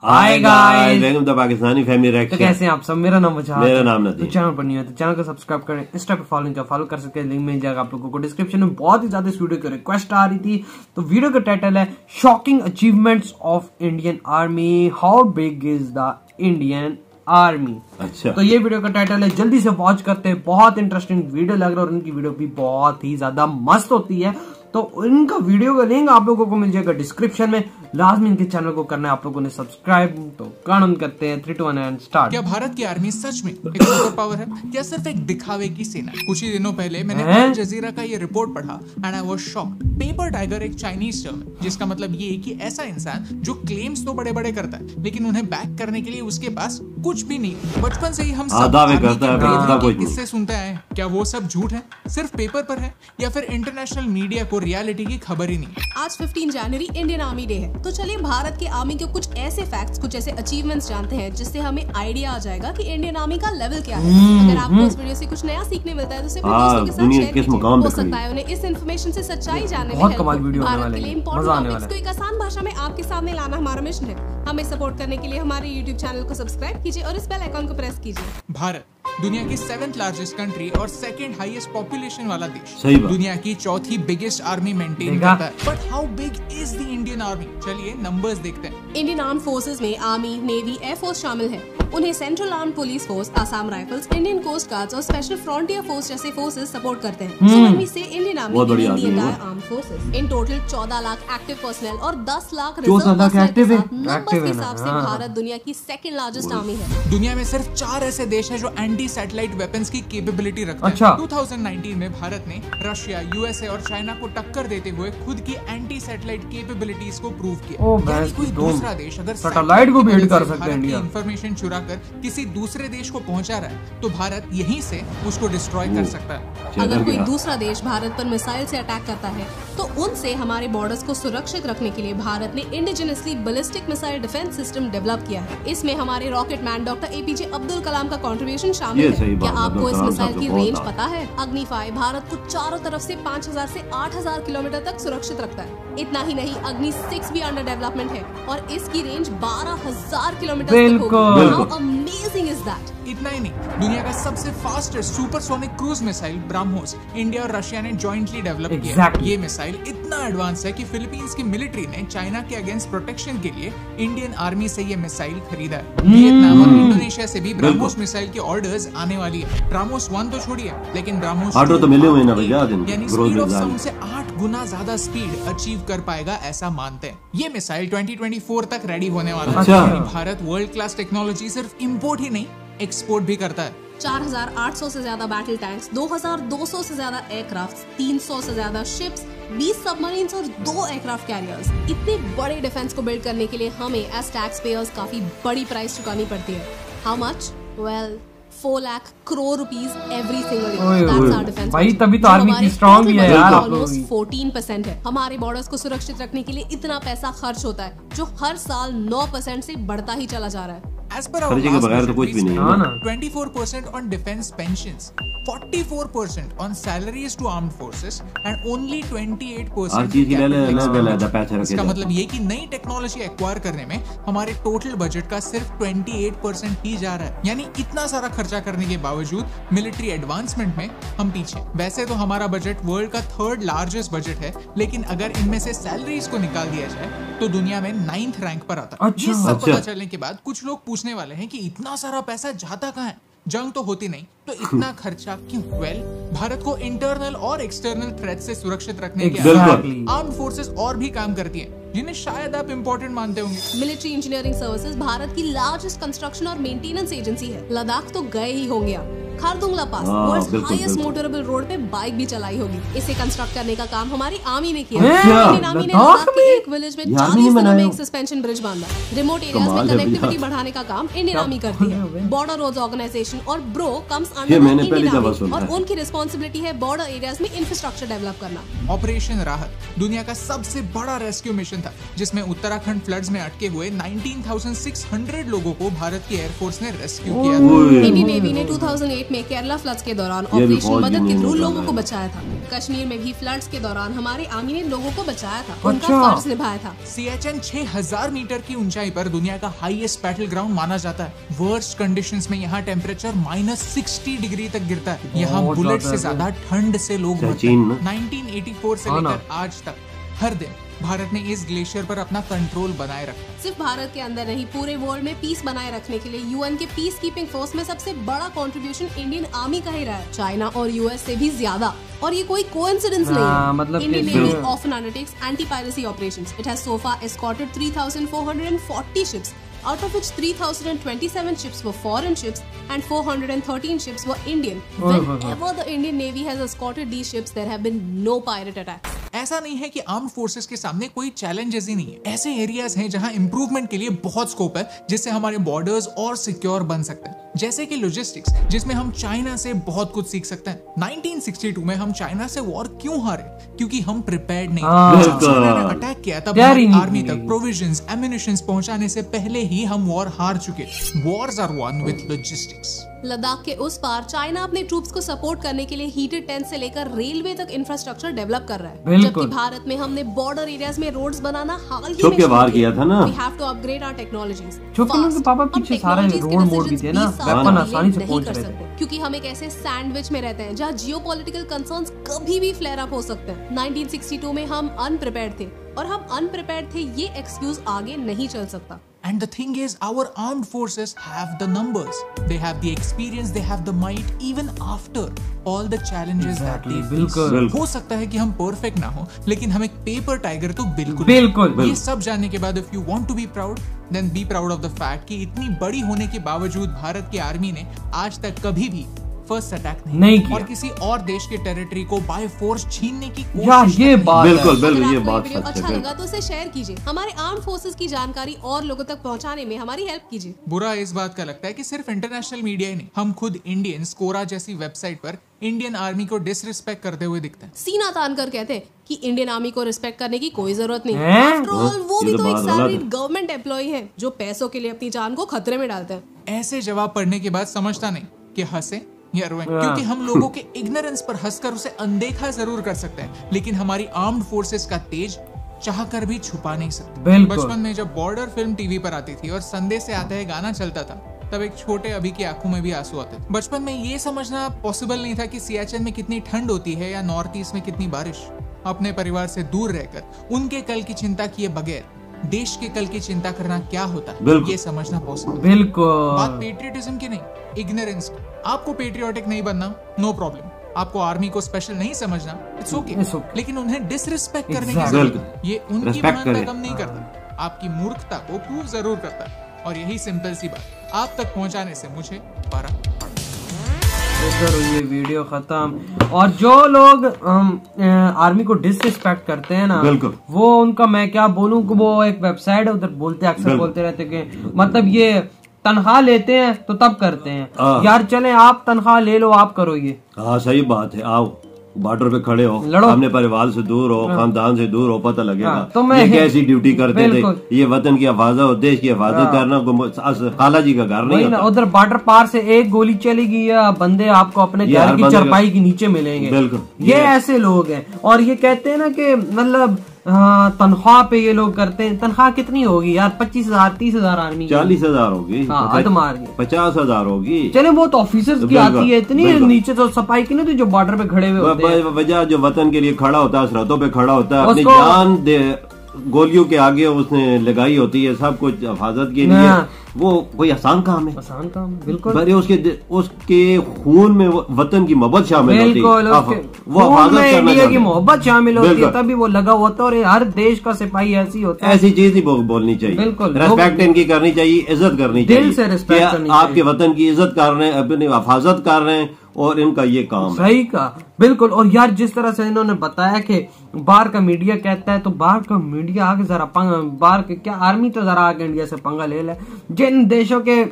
Hi guys, welcome to Pakistani family reaction. तो कैसे हैं आप सब? मेरा नाम वजह, मेरा नाम नदीम। तो चैनल पर नहीं है तो चैनल को सब्सक्राइब करें। इस टाइप फॉलोइंग फॉलो कर सकते हैं, लिंक मिल जाएगा आप लोगों को डिस्क्रिप्शन में। बहुत ही ज्यादा इस वीडियो की रिक्वेस्ट आ रही थी, तो वीडियो का टाइटल है shocking achievements of Indian army, how big is the Indian army. अच्छा, तो ये वीडियो का टाइटल है, जल्दी से वॉच करते हैं। बहुत इंटरेस्टिंग वीडियो लग रहा है और उनकी वीडियो भी बहुत ही ज्यादा मस्त होती है। तो इनका वीडियो का लिंक आप लोगों को मिल जाएगा डिस्क्रिप्शन में। लाजमी इनके चैनल को करना है आप लोगों ने सब्सक्राइब। तो काउंट करते हैं 3, 2, 1 एंड स्टार्ट। क्या भारत की आर्मी सच में एक सुपर पावर है या सिर्फ एक दिखावे की सेना? कुछ ही दिनों पहले मैंने अल जजीरा का ये रिपोर्ट पढ़ा and I was shocked. Paper tiger एक चाइनीज टर्म है जिसका मतलब ये है कि ऐसा इंसान जो क्लेम्स तो बड़े बड़े करता है लेकिन उन्हें बैक करने के लिए उसके पास कुछ भी नहीं। बचपन से ही हम सब किससे सुनते हैं, क्या वो सब झूठ है, सिर्फ पेपर पर है, या फिर इंटरनेशनल मीडिया को रियलिटी की खबर ही नहीं? आज 15 जनवरी इंडियन आर्मी डे है, तो चलिए भारत के आर्मी के कुछ ऐसे फैक्ट्स, कुछ ऐसे अचीवमेंट्स जानते हैं जिससे हमें आइडिया आ जाएगा कि इंडियन आर्मी का लेवल क्या है। अगर आपको इस वीडियो से कुछ नया सीखने मिलता है तो उसे अपने दोस्तों के साथ शेयर कीजिए। हो सकता है उन्हें इस इन्फॉर्मेशन से सच्चाई जानने में हेल्प हो। भारत के लिए इंपॉर्टेंट टॉपिक्स को एक आसान भाषा में आपके सामने लाना हमारा मिशन है। हमें सपोर्ट करने के लिए हमारे YouTube चैनल को सब्सक्राइब कीजिए और इस बेल आइकन को प्रेस कीजिए। भारत दुनिया की 7th लार्जेस्ट कंट्री और 2nd हाईएस्ट पॉपुलेशन वाला देश, दुनिया की 4थी बिगेस्ट आर्मी मेंटेन करता है। But how big is the Indian army? चलिए नंबर्स देखते हैं। इंडियन आर्म फोर्सेस में आर्मी, नेवी, एयर फोर्स शामिल है। उन्हें central arm police force, Assam rifles, Indian coast guards और स्पेशल फ्रंटियर फोर्स जैसे फोर्सेस सपोर्ट करते हैं। So when we say Indian army, arm forces in total 14 lakh active personnel और 10 lakh reserve numbers के हिसाब से भारत दुनिया की 2nd लार्जेस्ट आर्मी है। दुनिया में सिर्फ 4 ऐसे देश हैं जो एंटी सैटेलाइट वेपन्स की कैपेबिलिटी रखते हैं। 2019 में भारत ने रशिया, यूएसए और चाइना को टक्कर देते हुए खुद की एंटी सैटेलाइट कैपेबिलिटीज को प्रूव किया। कोई दूसरा देश अगर सैटेलाइट को बीट कर सकते हैं, इंडिया इंफॉर्मेशन चुरा कर किसी दूसरे देश को पहुंचा रहा है तो भारत यहीं से उसको डिस्ट्रॉय कर सकता है। अगर कोई दूसरा देश भारत पर मिसाइल से अटैक करता है तो उनसे हमारे बॉर्डर्स को सुरक्षित रखने के लिए भारत ने indigenously ballistic missile defence system develop किया है। इसमें हमारे rocket man doctor APJ Abdul Kalam का कंट्रीब्यूशन शामिल है। क्या आपको इस मिसाइल की रेंज पता है? अग्नि 5 भारत को चारों तरफ से 5000 से 8000 किलोमीटर तक सुरक्षित रखता है। इतना ही नहीं, अग्नि 6 भी अंडर डेवलपमेंट है और इसकी रेंज 12000 किलोमीटर तक होगी। How amazing is that? इतना ही नहीं, दुनिया का सबसे fastest supersonic cruise missile BrahMos India और रशिया ने जॉइंटली डेवलप किया। ये मिसाइल इतना एडवांस है कि फिलीपींस की मिलिट्री ने चाइना के अगेंस्ट प्रोटेक्शन के लिए इंडियन आर्मी से ये मिसाइल खरीदा है। वियतनाम और इंडोनेशिया से भी ब्रह्मोस मिसाइल के ऑर्डर्स आने वाली है। ब्रह्मोस 1 तो छोड़िए, लेकिन ब्रह्मोस तो मिले हुए ना भैया, यानी स्पीड ऑफ साउंड से 8 गुना ज्यादा स्पीड अचीव कर पाएगा, ऐसा मानते हैं। ये मिसाइल 2024 तक रेडी होने वाला है। भारत वर्ल्ड क्लास टेक्नोलॉजी सिर्फ इंपोर्ट ही नहीं, एक्सपोर्ट भी करता है। 4800 से ज्यादा बैटल टैंक्स, 2200 से ज्यादा एयरक्राफ्ट, 300 से ज्यादा शिप्स, 20 सबमरीन्स और 2 एयरक्राफ्ट कैरियर्स। इतने बड़े डिफेंस को बिल्ड करने के लिए हमें एज टैक्स पेयर्स काफी बड़ी प्राइस चुकानी पड़ती है। How much? Well 4 lakh crore rupees every single year. That's our defence. भाई तभी तो आर्मी की स्ट्रांग भी है यार। ऑलमोस्ट 14% है। हमारे बॉर्डर्स को सुरक्षित रखने के लिए इतना पैसा खर्च होता है जो हर साल 9% से बढ़ता ही चला जा रहा है। As per our last budget, we spent 24% on defense pensions, 44% on salaries to armed forces and only 28% इसका मतलब ये कि नई टेक्नोलॉजी एक्वायर करने में हमारे टोटल बजट का सिर्फ 28% ही जा रहा है। यानी इतना सारा खर्चा करने के बावजूद मिलिट्री एडवांसमेंट में हम पीछे। वैसे तो हमारा बजट वर्ल्ड का 3rd लार्जेस्ट बजट है, लेकिन अगर इनमें से सैलरीज को निकाल दिया जाए तो दुनिया में 9th रैंक पर आता है। ये सब पता चलने के बाद कुछ लोग पूछने वाले हैं कि इतना सारा पैसा जाता कहाँ है? जंग तो होती नहीं तो इतना खर्चा क्यों? वेल, भारत को इंटरनल और एक्सटर्नल थ्रेट से सुरक्षित रखने के आर्म फोर्सेस और भी काम करती है जिन्हें शायद आप इम्पोर्टेंट मानते होंगे। मिलिट्री इंजीनियरिंग सर्विसेज भारत की लार्जेस्ट कंस्ट्रक्शन और मेंटेनेंस एजेंसी है। लद्दाख तो गए ही होंगे आप। खारदुंगला पास, वर्ल्ड्स हाईएस्ट मोटरेबल रोड पे बाइक भी चलाई होगी। इसे कंस्ट्रक्ट करने का काम हमारी आर्मी ने किया। इंडियन आर्मी ने लद्दाख के एक विलेज में 40 दिनों में एक सस्पेंशन ब्रिज बांधा। रिमोट एरियाज में कनेक्टिविटी बढ़ाने का काम इंडियन आर्मी करती है। बॉर्डर रोड्स ऑर्गेनाइजेशन और bro comes under Indian army और उनकी रिस्पांसिबिलिटी है बॉर्डर एरियाज में इंफ्रास्ट्रक्चर डेवलप करना। ऑपरेशन राहत दुनिया का सबसे बड़ा रेस्क्यू मिशन था जिसमें उत्तराखंड फ्लड्स में अटके हुए 19,600 लोगों को भारत की एयरफोर्स ने रेस्क्यू किया। इंडियन नेवी ने 2008 2001 में केरला फ्लड्स के दौरान ऑपरेशन मदद के थ्रू लोगों को बचाया था। कश्मीर में भी फ्लड्स के दौरान हमारे आर्मी ने लोगों को बचाया था, उनका फर्ज निभाया था। सियाचिन 6000 मीटर की ऊंचाई पर दुनिया का हाईएस्ट बैटल ग्राउंड माना जाता है। वर्स्ट कंडीशंस में यहाँ टेम्परेचर -60 डिग्री तक गिरता है। यहाँ बुलेट से ज्यादा ठंड से लोग मरते हैं। 1984 से लेकर आज तक हर दिन भारत ने इस ग्लेशियर पर अपना कंट्रोल बनाए रखा। सिर्फ भारत के अंदर नहीं, पूरे वर्ल्ड में पीस बनाए रखने के लिए यूएन के पीस कीपिंग फोर्स में सबसे बड़ा कंट्रीब्यूशन इंडियन आर्मी का ही रहा है, चाइना और यूएस से भी ज्यादा। और ये कोई कोइंसिडेंस नहीं है। मतलब Indian navy often undertakes anti piracy operations. It has so far escorted 3440 ships, out of which 3027 ships were foreign ships and 413 ships were Indian. Whenever the Indian Navy has escorted these ships, there have been no pirate attacks. ऐसा नहीं है कि armed forces के सामने कोई challenges ही नहीं है। ऐसे एरियाज हैं जहां इंप्रूवमेंट के लिए बहुत स्कोप है, जिससे हमारे बॉर्डर्स और सिक्योर बन सकते हैं। जैसे कि लॉजिस्टिक्स, जिसमें हम चाइना से बहुत कुछ सीख सकते हैं। 1962 में हम चाइना से वॉर क्यों हारे? क्योंकि हम प्रिपेयर्ड नहीं। जब चाइना ने अटैक किया तब आर्मी तक प्रोविजंस, एम्युनिशंस पहुंचाने से पहले ही हम वॉर हार चुके। Wars are won with logistics. Ladakh के उस पार चाइना अपने ट्रूप्स को सपोर्ट करने के लिए हीटेड टेंट से लेकर रेलवे तक इंफ्रास्ट्रक्चर डेवलप कर रहा है, जबकि भारत में हमने बॉर्डर एरियाज में रोड्स बनाना हाल ही में शुरू किया था ना। We have to upgrade our technologies. के पापा पीछे सारे रोड मोड़ भी थे ना, वेपन आसानी से पहुंच रहे थे। क्योंकि हम एक ऐसे सैंडविच में रहते हैं जहाँ जियोपॉलिटिकल कंसर्न्स कभी भी फ्लेयर अप हो सकते हैं। 1962 में हम अनप्रिपेयर्ड थे, और हम अनप्रिपेयर्ड थे ये एक्सक्यूज आगे नहीं चल सकता। And the thing is, our armed forces have the numbers, they have the experience, they have the might, even after all the challenges that they face. हो सकता है कि हम परफेक्ट ना हो, लेकिन हम एक पेपर टाइगर तो बिल्कुल। ये सब जानने के बाद, if you want to be proud, then be proud of the fact कि इतनी बड़ी होने के बावजूद भारत की आर्मी ने आज तक कभी भी फर्स्ट अटैक नहीं किया और किसी और देश के टेरिटरी को बाय फोर्स छीनने की कोशिश। ये बात बिल्कुल ये बात सच है। अच्छा लगा तो उसे शेयर कीजिए, हमारे आर्म्ड फोर्सेस की जानकारी और लोगों तक पहुंचाने में हमारी हेल्प कीजिए। बुरा इस बात का लगता है कि सिर्फ इंटरनेशनल मीडिया ही नहीं, हम खुद इंडियंस कोरा जैसी वेबसाइट पर इंडियन आर्मी को डिसरिस्पेक्ट करते हुए दिखते हैं। सीना तान कर कहते हैं कि इंडियन आर्मी को रिस्पेक्ट करने की कोई जरूरत नहीं है। आफ्टर ऑल वो भी तो एक सैलरीड गवर्नमेंट एम्प्लॉय है जो पैसों के लिए अपनी जान को खतरे में डालते हैं। ऐसे जवाब पढ़ने के बाद समझता नहीं कि हंसे या रोएं, क्योंकि हम लोगों के इग्नोरेंस पर हंसकर उसे अनदेखा जरूर कर सकते हैं, लेकिन हमारी आर्म्ड फोर्सेस का तेज चाहकर भी छुपा नहीं सकते। बचपन में जब बॉर्डर फिल्म टीवी पर आती थी और संदेश से आते हैं गाना चलता था, तब एक छोटे अभी की आंखों में भी आंसू आते थे। बचपन में ये समझना पॉसिबल नहीं था कि सियाचिन में कितनी ठंड होती है या नॉर्थ ईस्ट में कितनी बारिश। अपने परिवार से दूर रहकर उनके कल की चिंता किए बगैर देश के कल की चिंता करना क्या होता है, ये समझना पॉसिबल। बिल्कुल बात पेट्रियटिज्म की नहीं, इग्नोरेंस की। आपको पेट्रियोटिक नहीं बनना, नो प्रॉब्लम। आपको आर्मी को स्पेशल नहीं समझना, इट्स ओके। लेकिन उन्हें डिसरिस्पेक्ट करने की जरूरत, ये उनकी महानता कम नहीं करता, आपकी मूर्खता को प्रूव जरूर करता है। और यही सिंपल सी बात आप तक पहुंचाने से मुझे फर्क पड़ता है। ये वीडियो खत्म। और जो लोग आर्मी को डिसरिस्पेक्ट करते हैं ना, वो उनका मैं क्या बोलूं, वो एक वेबसाइट है, उधर बोलते अक्सर बोलते रहते कि मतलब ये तनख्वाह लेते हैं तो तब करते हैं। यार चले आप तनख्वाह ले लो, आप करो ये। हाँ सही बात है। आओ बॉर्डर पे खड़े हो, अपने परिवार से दूर हो, खानदान से दूर हो, पता लगेगा तो ये कैसी ड्यूटी करते थे। ये वतन की हिफाजत, देश की हिफाजत करना खाला जी का घर नहीं। उधर बॉर्डर पार से एक गोली चलेगी या बंदे आपको अपने घर की चरपाई के नीचे मिलेंगे। बिल्कुल ये ऐसे लोग हैं। और ये कहते हैं ना कि मतलब तनख्वाह पे ये लोग करते हैं। तनख्वाह कितनी होगी यार? 25,000 30,000 आर्मी 40,000 होगी, 50,000 होगी। चले वो तो ऑफिसर्स की आती है, इतनी नीचे तो सफाई की नहीं, जो बॉर्डर पे खड़े हुए होते हैं। वजह जो वतन के लिए खड़ा होता है, सरहदों पे खड़ा होता है, अपनी जान दे गोलियों के आगे उसने लगाई होती है, सब कुछ हिफाजत के लिए। वो कोई आसान काम है? आसान काम बिल्कुल। उसके खून में वतन की मोहब्बत शामिल होती है, वो इंडिया की मोहब्बत शामिल होती है, तभी वो लगा होता है। और हर देश का सिपाही ऐसी होता है। ऐसी चीज नहीं बोलनी चाहिए। बिल्कुल रेस्पेक्ट इनकी करनी चाहिए, इज्जत करनी चाहिए, दिल से रिस्पेक्ट करनी चाहिए। आपके वतन की इज्जत कर रहे हैं, अपनी हिफाजत कर रहे हैं, और इनका ये काम सही का बिल्कुल। और यार जिस तरह से इन्होंने बताया कि बाहर का मीडिया कहता है, तो बाहर का मीडिया आगे जरा बाहर के क्या आर्मी तो जरा आगे इंडिया से पंगा ले ले। जिन देशों के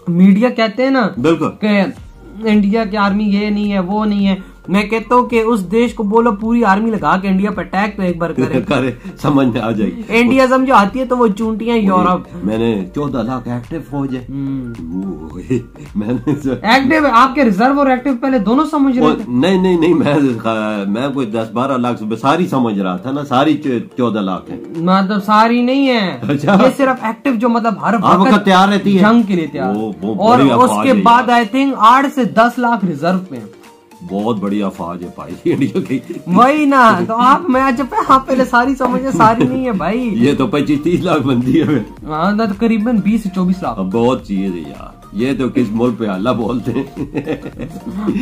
मीडिया कहते हैं ना बिल्कुल कि इंडिया की आर्मी ये नहीं है वो नहीं है, मैं कहता हूँ कि उस देश को बोलो पूरी आर्मी लगा के इंडिया पे अटैक तो एक बार करे समझ में आ जाएगी। इंडिया समझो आती है तो वो चूंटियां यूरोप। मैंने 14 लाख एक्टिव फौज है। मैंने एक्टिव आपके रिजर्व और एक्टिव पहले दोनों समझ रहे थे? नहीं मैं कोई 10-12 लाख सारी समझ रहा था ना, सारी 14 लाख है मतलब सारी नहीं है। अच्छा। ये सिर्फ एक्टिव जो मतलब हर वक्त तैयार रहती है जंग के लिए तैयार। और उसके बाद आई थिंक 8 से 10 लाख रिजर्व पे। बहुत बढ़िया फौज है भाई इंडिया की। वही ना, तो आप मैं जब आप पहले सारी समझे, सारी नहीं है भाई। ये तो 25-30 लाख बनती है। हाँ तो करीबन 20 से 24 लाख। बहुत चीज है यार, ये तो किस मुल्क पे अल्लाह बोलते हैं।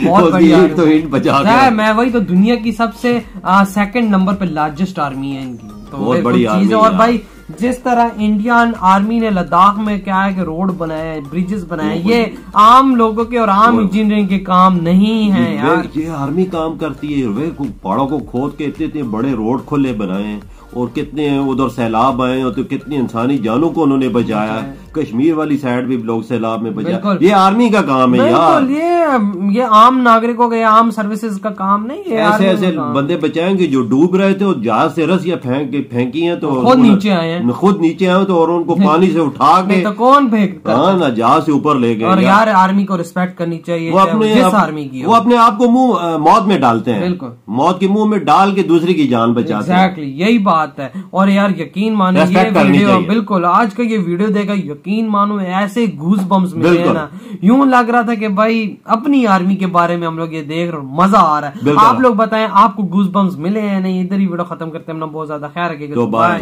बहुत बढ़िया। तो हिंद बचा के मैं वही तो दुनिया की सबसे 2nd नंबर पे लार्जेस्ट आर्मी है इनकी, तो बहुत बड़ी चीज है। और भाई जिस तरह इंडियन आर्मी ने लद्दाख में क्या है कि रोड बनाए, ब्रिजेस बनाए, ये आम लोगों के और आम इंजीनियरिंग के काम नहीं है यार। ये आर्मी काम करती है। वे पहाड़ों को खोद के इतने बड़े रोड खुले बनाए, और कितने उधर सैलाब आए और तो कितनी इंसानी जानों को उन्होंने बचाया। कश्मीर वाली साइड भी लोग सैलाब में बचाया। ये आर्मी का काम है यार। ये आम नागरिकों का, आम सर्विसेज का काम नहीं है। ऐसे बंदे बचाएंगे जो डूब रहे थे, जहाज से रस्सियां फेंकी हैं तो खुद नीचे आए हैं, खुद नीचे आए तो, और उनको पानी से उठा के तो कौन फेंकता? हाँ ना, जहाज से ऊपर ले गए। और यार आर्मी को रिस्पेक्ट करनी चाहिए। वो अपने आप को मौत में डालते हैं। बिल्कुल, मौत के मुंह में डाल के दूसरी की जान बचाते हैं। एग्जैक्टली यही बात है। और यार यकीन मानो ये वीडियो, बिल्कुल आज का ये वीडियो देखा, यकीन मानो ऐसे गूज बम्स मिले हैं ना, यूं लग रहा था कि भाई अपनी आर्मी के बारे में हम लोग ये देख रहे, मजा आ रहा है। आप लोग बताएं आपको गूज बम्स मिले हैं नहीं? इधर ही वीडियो खत्म करते हैं। अपना बहुत ज्यादा ख्याल रखिएगा। बाय।